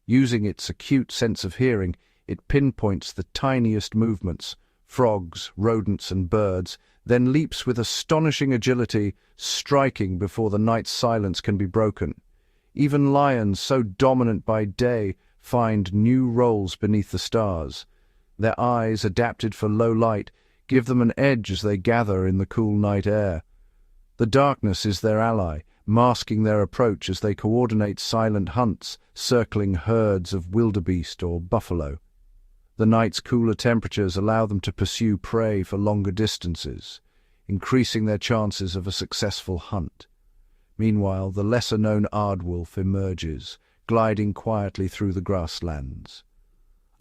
Using its acute sense of hearing, it pinpoints the tiniest movements, frogs, rodents, and birds, then leaps with astonishing agility, striking before the night's silence can be broken. Even lions, so dominant by day, find new roles beneath the stars. Their eyes, adapted for low light, give them an edge as they gather in the cool night air. The darkness is their ally, masking their approach as they coordinate silent hunts, circling herds of wildebeest or buffalo. The night's cooler temperatures allow them to pursue prey for longer distances, increasing their chances of a successful hunt. Meanwhile, the lesser-known aardwolf emerges, gliding quietly through the grasslands.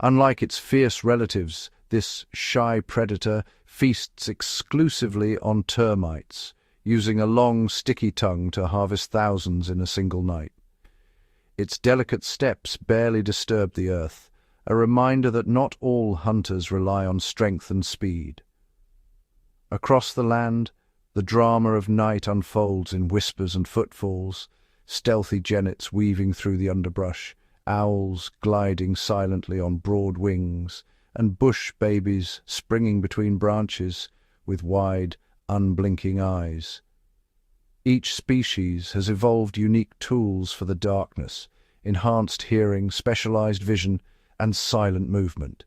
Unlike its fierce relatives, this shy predator feasts exclusively on termites, using a long, sticky tongue to harvest thousands in a single night. Its delicate steps barely disturb the earth, a reminder that not all hunters rely on strength and speed. Across the land, the drama of night unfolds in whispers and footfalls, stealthy genets weaving through the underbrush, owls gliding silently on broad wings, and bush babies springing between branches with wide, unblinking eyes. Each species has evolved unique tools for the darkness, enhanced hearing, specialized vision, and silent movement.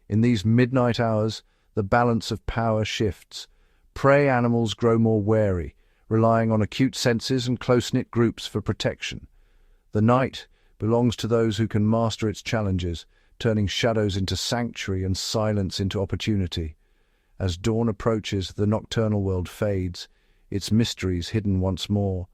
In these midnight hours, the balance of power shifts. Prey animals grow more wary, relying on acute senses and close-knit groups for protection. The night belongs to those who can master its challenges, turning shadows into sanctuary and silence into opportunity. As dawn approaches, the nocturnal world fades, its mysteries hidden once more.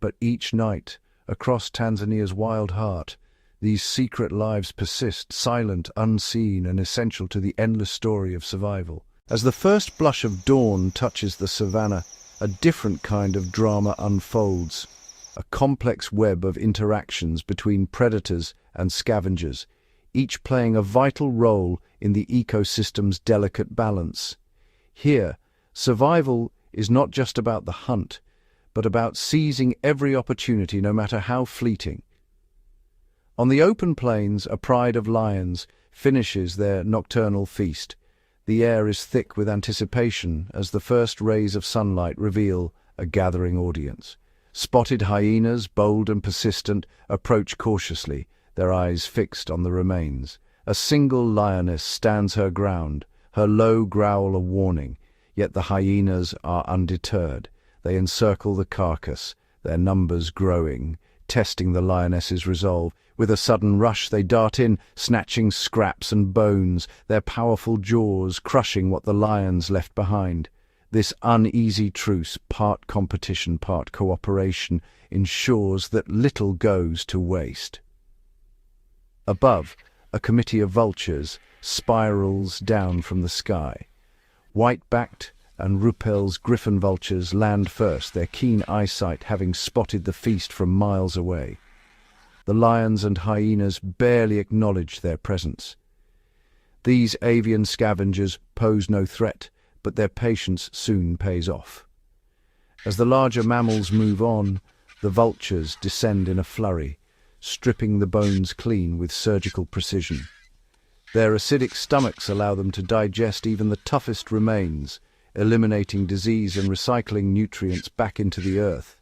But each night, across Tanzania's wild heart, These secret lives persist, silent, unseen, and essential to the endless story of survival. As the first blush of dawn touches the savannah, a different kind of drama unfolds, a complex web of interactions between predators and scavengers, each playing a vital role in the ecosystem's delicate balance. Here, survival is not just about the hunt, but about seizing every opportunity, no matter how fleeting. On the open plains, a pride of lions finishes their nocturnal feast. The air is thick with anticipation as the first rays of sunlight reveal a gathering audience. Spotted hyenas, bold and persistent, approach cautiously, their eyes fixed on the remains. A single lioness stands her ground, her low growl a warning, yet the hyenas are undeterred. They encircle the carcass, their numbers growing, testing the lioness's resolve. With a sudden rush they dart in, snatching scraps and bones, their powerful jaws crushing what the lions left behind. This uneasy truce, part competition, part cooperation, ensures that little goes to waste. Above, a committee of vultures spirals down from the sky. White-backed and Ruppel's griffon vultures land first, their keen eyesight having spotted the feast from miles away. The lions and hyenas barely acknowledge their presence. These avian scavengers pose no threat, but their patience soon pays off. As the larger mammals move on, the vultures descend in a flurry, stripping the bones clean with surgical precision. Their acidic stomachs allow them to digest even the toughest remains, eliminating disease and recycling nutrients back into the earth.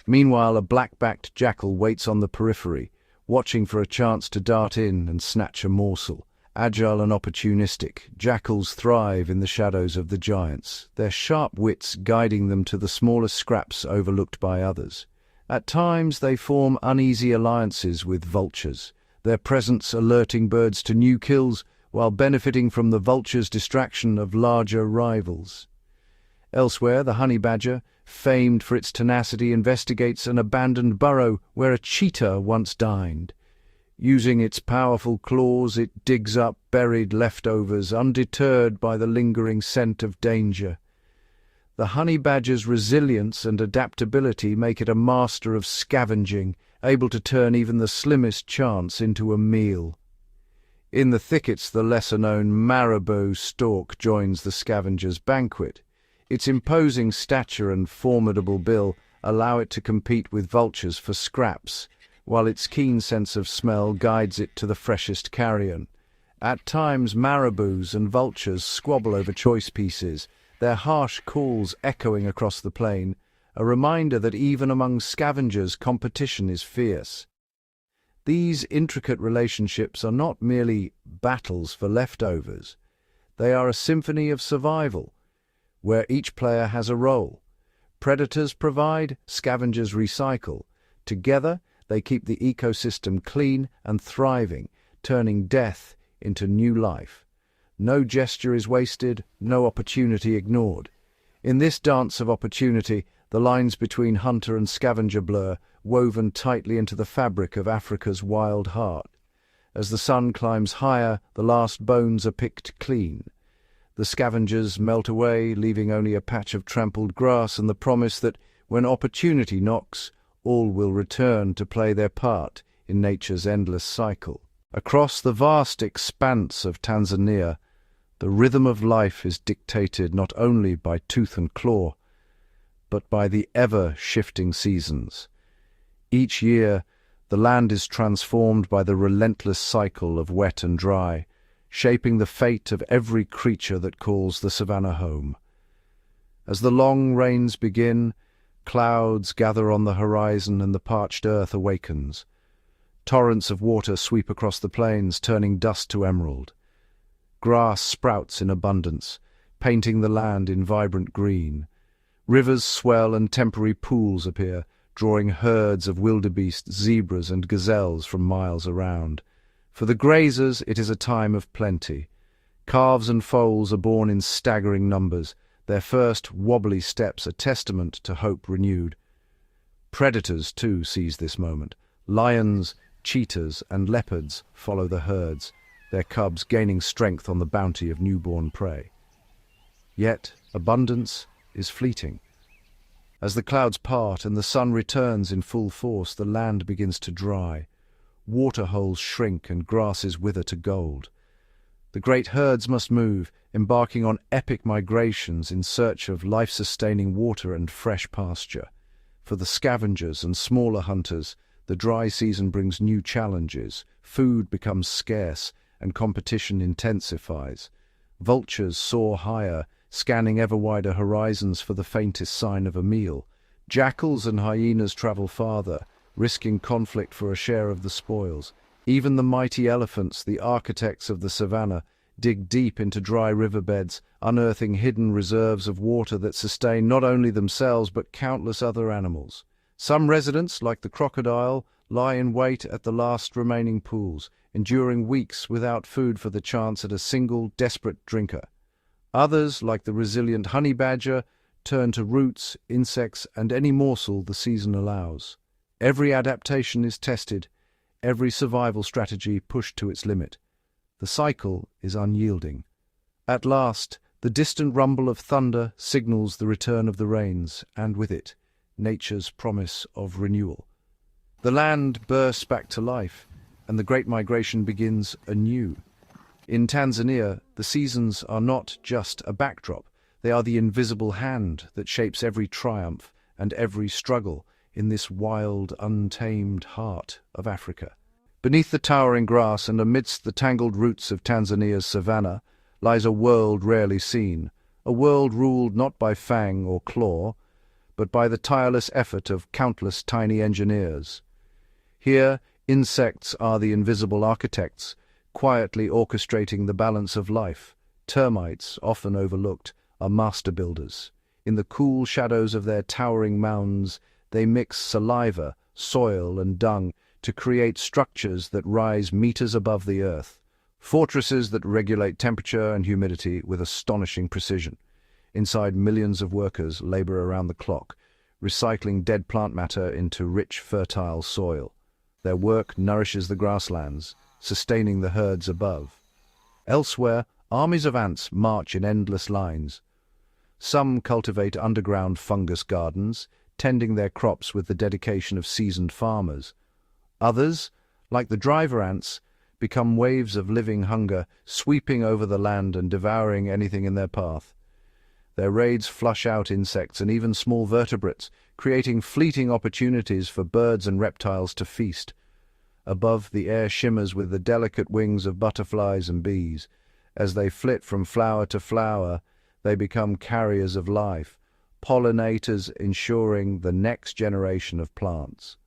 Meanwhile, a black-backed jackal waits on the periphery, watching for a chance to dart in and snatch a morsel. Agile and opportunistic, jackals thrive in the shadows of the giants, their sharp wits guiding them to the smallest scraps overlooked by others. At times they form uneasy alliances with vultures, their presence alerting birds to new kills while benefiting from the vultures' distraction of larger rivals. Elsewhere, the honey badger, famed for its tenacity, investigates an abandoned burrow where a cheetah once dined. Using its powerful claws, it digs up buried leftovers, undeterred by the lingering scent of danger. The honey badger's resilience and adaptability make it a master of scavenging, able to turn even the slimmest chance into a meal. In the thickets, the lesser-known marabou stork joins the scavenger's banquet. Its imposing stature and formidable bill allow it to compete with vultures for scraps, while its keen sense of smell guides it to the freshest carrion. At times, marabous and vultures squabble over choice pieces, their harsh calls echoing across the plain, a reminder that even among scavengers competition is fierce. These intricate relationships are not merely battles for leftovers. They are a symphony of survival, where each player has a role. Predators provide, scavengers recycle. Together, they keep the ecosystem clean and thriving, turning death into new life. No gesture is wasted, no opportunity ignored. In this dance of opportunity, the lines between hunter and scavenger blur, woven tightly into the fabric of Africa's wild heart. As the sun climbs higher, the last bones are picked clean. The scavengers melt away, leaving only a patch of trampled grass and the promise that, when opportunity knocks, all will return to play their part in nature's endless cycle. Across the vast expanse of Tanzania, the rhythm of life is dictated not only by tooth and claw, but by the ever-shifting seasons. Each year, the land is transformed by the relentless cycle of wet and dry, shaping the fate of every creature that calls the savannah home. As the long rains begin, clouds gather on the horizon and the parched earth awakens. Torrents of water sweep across the plains, turning dust to emerald. Grass sprouts in abundance, painting the land in vibrant green. Rivers swell and temporary pools appear, drawing herds of wildebeest, zebras and gazelles from miles around. For the grazers, it is a time of plenty. Calves and foals are born in staggering numbers, their first wobbly steps a testament to hope renewed. Predators, too, seize this moment. Lions, cheetahs and leopards follow the herds, their cubs gaining strength on the bounty of newborn prey. Yet abundance is fleeting. As the clouds part and the sun returns in full force, the land begins to dry. Waterholes shrink and grasses wither to gold. The great herds must move, embarking on epic migrations in search of life-sustaining water and fresh pasture. For the scavengers and smaller hunters, the dry season brings new challenges. Food becomes scarce and competition intensifies. Vultures soar higher, scanning ever wider horizons for the faintest sign of a meal. Jackals and hyenas travel farther, risking conflict for a share of the spoils. Even the mighty elephants, the architects of the savannah, dig deep into dry riverbeds, unearthing hidden reserves of water that sustain not only themselves but countless other animals. Some residents, like the crocodile, lie in wait at the last remaining pools, enduring weeks without food for the chance at a single desperate drinker. Others, like the resilient honey badger, turn to roots, insects, and any morsel the season allows. Every adaptation is tested, every survival strategy pushed to its limit. The cycle is unyielding. At last, the distant rumble of thunder signals the return of the rains, and with it, nature's promise of renewal. The land bursts back to life, and the great migration begins anew. In Tanzania, the seasons are not just a backdrop, they are the invisible hand that shapes every triumph and every struggle in this wild, untamed heart of Africa. Beneath the towering grass and amidst the tangled roots of Tanzania's savannah lies a world rarely seen, a world ruled not by fang or claw, but by the tireless effort of countless tiny engineers. Here, insects are the invisible architects, quietly orchestrating the balance of life. Termites, often overlooked, are master builders. In the cool shadows of their towering mounds, they mix saliva, soil, and dung to create structures that rise meters above the earth, fortresses that regulate temperature and humidity with astonishing precision. Inside, millions of workers labor around the clock, recycling dead plant matter into rich, fertile soil. Their work nourishes the grasslands, sustaining the herds above. Elsewhere, armies of ants march in endless lines. Some cultivate underground fungus gardens, tending their crops with the dedication of seasoned farmers. Others, like the driver ants, become waves of living hunger, sweeping over the land and devouring anything in their path. Their raids flush out insects and even small vertebrates, creating fleeting opportunities for birds and reptiles to feast. Above, the air shimmers with the delicate wings of butterflies and bees. As they flit from flower to flower, they become carriers of life, pollinators ensuring the next generation of plants.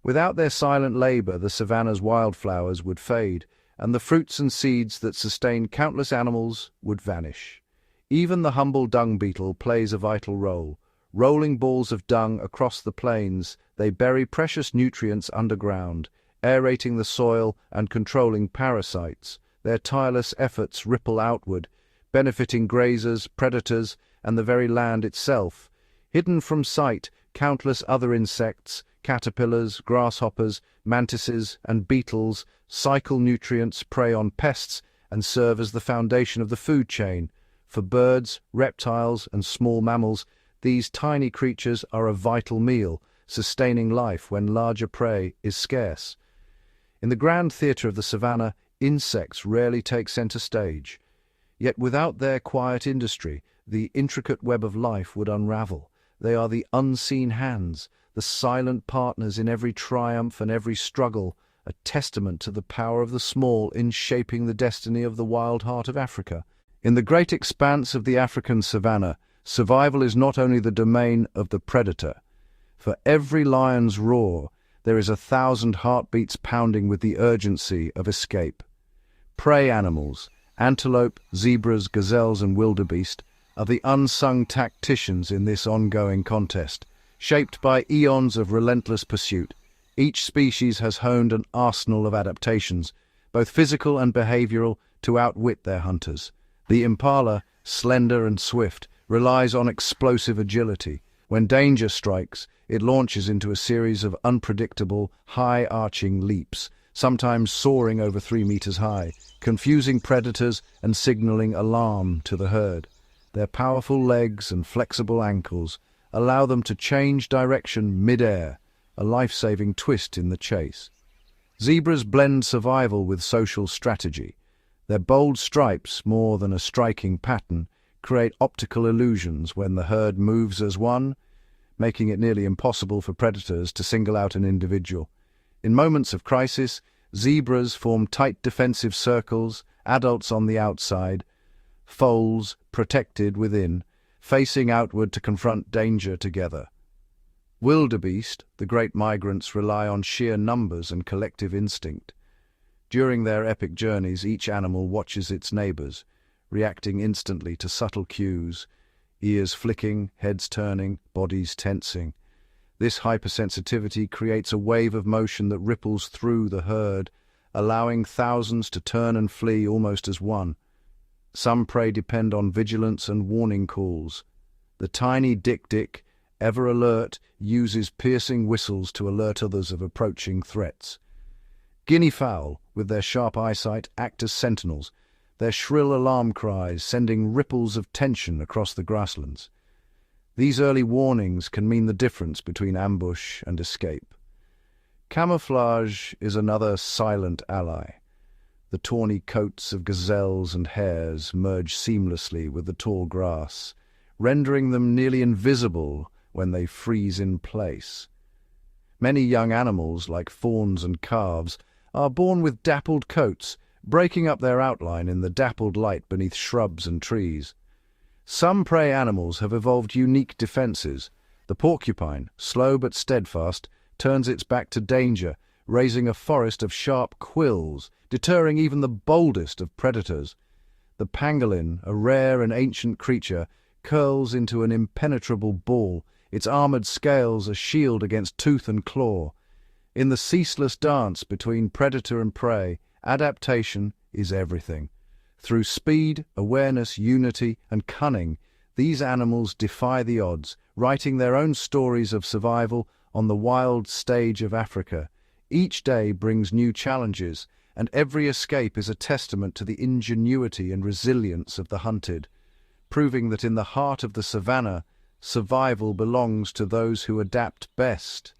Without their silent labor, the savannah's wildflowers would fade, and the fruits and seeds that sustain countless animals would vanish. Even the humble dung beetle plays a vital role. Rolling balls of dung across the plains, they bury precious nutrients underground, aerating the soil and controlling parasites. Their tireless efforts ripple outward, benefiting grazers, predators, and the very land itself. Hidden from sight, countless other insects, caterpillars, grasshoppers, mantises, and beetles cycle nutrients, prey on pests, and serve as the foundation of the food chain. For birds, reptiles, and small mammals, these tiny creatures are a vital meal, sustaining life when larger prey is scarce. In the grand theatre of the savannah, insects rarely take center stage. Yet without their quiet industry, the intricate web of life would unravel. They are the unseen hands, the silent partners in every triumph and every struggle, a testament to the power of the small in shaping the destiny of the wild heart of Africa. In the great expanse of the African savannah, survival is not only the domain of the predator. For every lion's roar, there is 1,000 heartbeats pounding with the urgency of escape. Prey animals, antelope, zebras, gazelles, and wildebeest, are the unsung tacticians in this ongoing contest. Shaped by eons of relentless pursuit, each species has honed an arsenal of adaptations, both physical and behavioral, to outwit their hunters. The impala, slender and swift, relies on explosive agility, When danger strikes, it launches into a series of unpredictable, high-arching leaps, sometimes soaring over 3 meters high, confusing predators and signaling alarm to the herd. Their powerful legs and flexible ankles allow them to change direction mid-air, a life-saving twist in the chase. Zebras blend survival with social strategy. Their bold stripes, more than a striking pattern, create optical illusions when the herd moves as one, making it nearly impossible for predators to single out an individual. In moments of crisis, zebras form tight defensive circles, adults on the outside, foals protected within, facing outward to confront danger together. Wildebeest, the great migrants, rely on sheer numbers and collective instinct. During their epic journeys, each animal watches its neighbors, reacting instantly to subtle cues, ears flicking, heads turning, bodies tensing. This hypersensitivity creates a wave of motion that ripples through the herd, allowing thousands to turn and flee almost as one. Some prey depend on vigilance and warning calls. The tiny dik-dik, ever alert, uses piercing whistles to alert others of approaching threats. Guinea fowl, with their sharp eyesight, act as sentinels, their shrill alarm cries sending ripples of tension across the grasslands. These early warnings can mean the difference between ambush and escape. Camouflage is another silent ally. The tawny coats of gazelles and hares merge seamlessly with the tall grass, rendering them nearly invisible when they freeze in place. Many young animals, like fawns and calves, are born with dappled coats, breaking up their outline in the dappled light beneath shrubs and trees. Some prey animals have evolved unique defenses. The porcupine, slow but steadfast, turns its back to danger, raising a forest of sharp quills, deterring even the boldest of predators. The pangolin, a rare and ancient creature, curls into an impenetrable ball, its armored scales a shield against tooth and claw. In the ceaseless dance between predator and prey, adaptation is everything. Through speed, awareness, unity, and cunning, these animals defy the odds, writing their own stories of survival on the wild stage of Africa. Each day brings new challenges, and every escape is a testament to the ingenuity and resilience of the hunted, proving that in the heart of the savannah, survival belongs to those who adapt best.